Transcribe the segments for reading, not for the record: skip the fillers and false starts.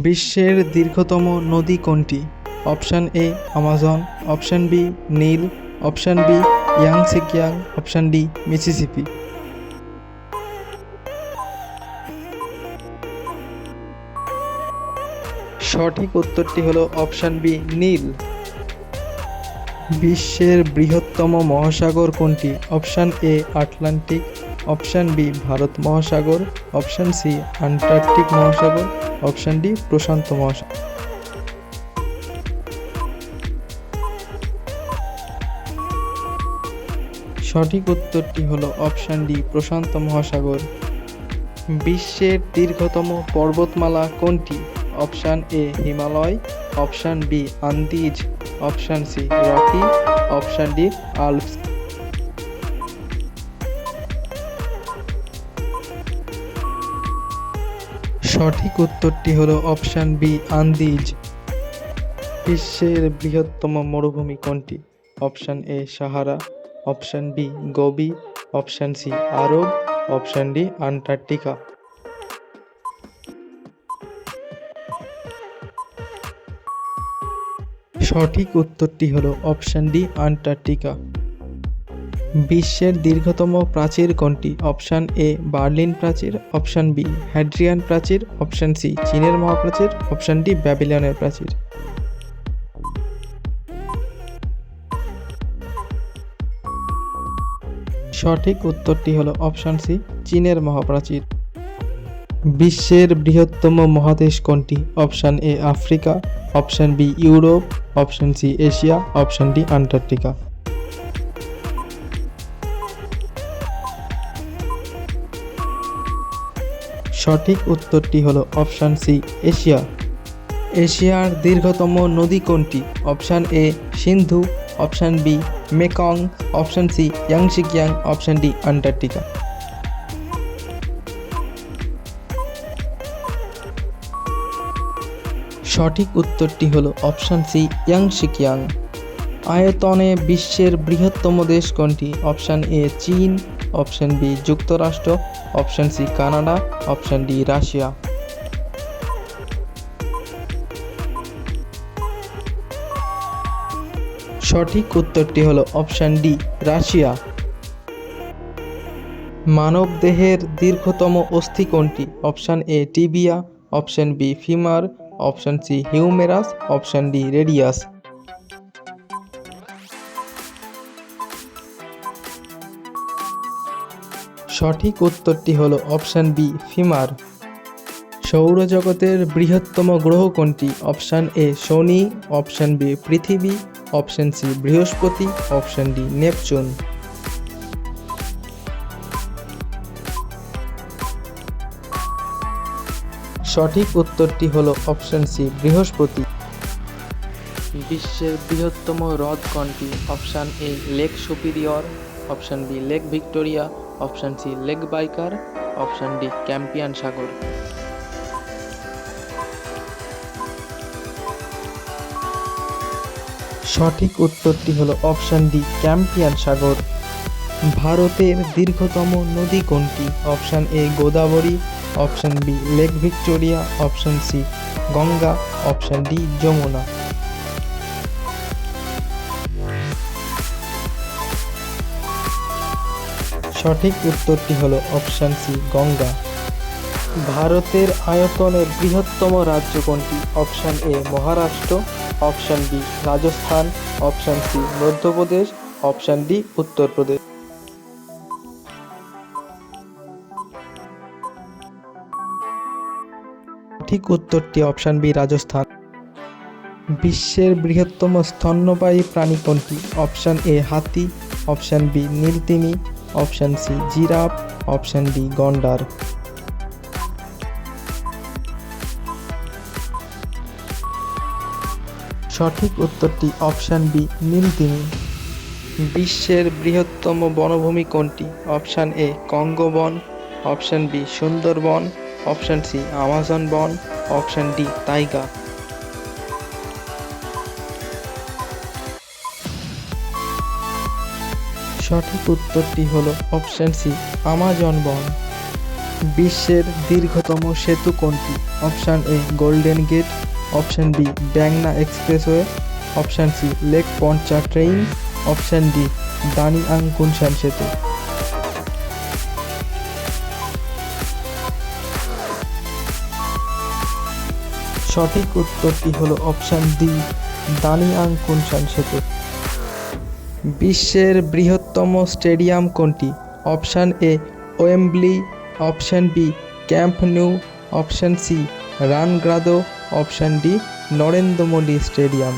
বিশ্বের দীর্ঘতম নদী কোনটি? Option A Amazon, option B Nile, option B Yangtze Kiang, option D Mississippi. সঠিক উত্তরটি হলো অপশান বি নীল। বিশ্বের বৃহত্তম মহাসাগর কোনটি? Option A Atlantic, option B Bharat মহাসাগর, অপশান সি আন্টার্কটিক মহাসাগর, অপশান ডি প্রশান্ত মহাসাগর। সঠিক উত্তরটি হলো অপশান ডি প্রশান্ত মহাসাগর। বিশ্বের দীর্ঘতম পর্বতমালা কোনটি? Option A Himalaya, option B Andes, option C Rocky, option D Alps. সঠিক উত্তরটি হলো অপশান বি আন্দিজ। বিশ্বের বৃহত্তম মরুভূমি কোনটি? Option A Sahara, option B Gobi, option C আরব, অপশান ডি আন্টার্কটিকা। সঠিক উত্তরটি হলো অপশান ডি আন্টার্কটিকা। বিশ্বের দীর্ঘতম প্রাচীর কোনটি? অপশান এ বার্লিন প্রাচীর, অপশান বি হ্যাড্রিয়ান প্রাচীর, অপশান সি চীনের মহাপ্রাচীর, অপশান ডি ব্যাবিলনের প্রাচীর। সঠিক উত্তরটি হলো অপশান সি চীনের মহাপ্রাচীর। বিশ্বের বৃহত্তম মহাদেশ কোনটি? Option A Africa, option B Europe, option C Asia, option D Antarctica. সঠিক উত্তরটি হলো অপশান সি এশিয়া। এশিয়ার দীর্ঘতম নদী কোনটি? Option A Sindhu, option B Mekong, option C Yangtze Kiang, option D Antarctica. সঠিক উত্তরটি হলো অপশান সি ইয়াংসিকিয়াং। আয়তনে বিশ্বের বৃহত্তম দেশ কোনটি? অপশান এ চীন, অপশান বি যুক্তরাষ্ট্র, option C Canada, option D Russia. সঠিক উত্তরটি হলো অপশান ডি রাশিয়া। মানবদেহের দীর্ঘতম অস্থি কোনটি? Option A tibia, option B femur, option C humerus, option D radius. সঠিক উত্তরটি হলো অপশান বি ফিমার। সৌরজগতের বৃহত্তম গ্রহ কোনটি? Option A Shani, option B পৃথিবী, option C Brihaspati, option D Neptune. সঠিক উত্তরটি হলো অপশান সি বৃহস্পতি। বিশ্বের বৃহত্তম হ্রদ কোনটি? Option A Lake Superior, option B lake Victoria, option C Lake Baikal, option D Caspian সাগর। সঠিক উত্তরটি হলো অপশান ডি ক্যাম্পিয়ান সাগর। ভারতের দীর্ঘতম নদী কোনটি? Option A Godavari, option B lake Victoria, option C Ganga, option D Yamuna. সঠিক উত্তরটি হলো অপশান সি গঙ্গা। ভারতের আয়তনের বৃহত্তম রাজ্য কোনটি? Option A Maharashtra, option B Rajasthan, option C Madhya Pradesh, option D Uttar Pradesh. সঠিক উত্তরটি অপশান বি রাজস্থান। বিশ্বের বৃহত্তম স্তন্যপায়ী প্রাণী কোনটি? অপশান এ হাতি, অপশান বি নীলতিমি, option C giraffe, option D গন্ডার। সঠিক উত্তরটি অপশান বি নীলতিমি। বিশ্বের বৃহত্তম বনভূমি কোনটি? অপশান এ কঙ্গো বন, option B Sundarban, option C Amazon বন, অপশান ডি তাইগা। সঠিক উত্তরটি হলো অপশান সি আমাজন বন। বিশ্বের দীর্ঘতম সেতু কোনটি? Option A Golden Gate, option B Bang Na Expressway, option C Lake Pontchartrain, option D Danyang Kunshan সেতু। সঠিক উত্তরটি হলো অপশান ডি দানিয়াং কুনশান সেতু। বিশ্বের বৃহত্তম স্টেডিয়াম কোনটি? Option A Wembley, option B Camp Nou, option C Rungrado, option D Narendra Modi Stadium.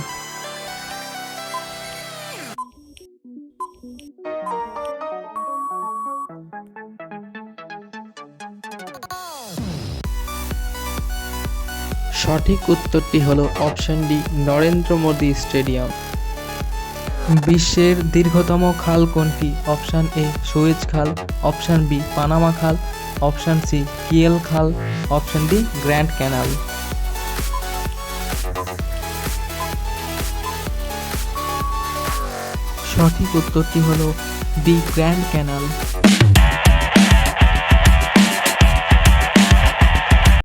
সঠিক উত্তরটি হলো option D Narendra Modi Stadium. বিশ্বের দীর্ঘতম খাল কোনটি? অপশান এ সুয়েজ খাল, অপশান বি পানামা খাল, অপশান সি কিয়েল খাল, অপশান ডি গ্র্যান্ড ক্যানাল। সঠিক উত্তরটি হলো দি গ্র্যান্ড ক্যানাল।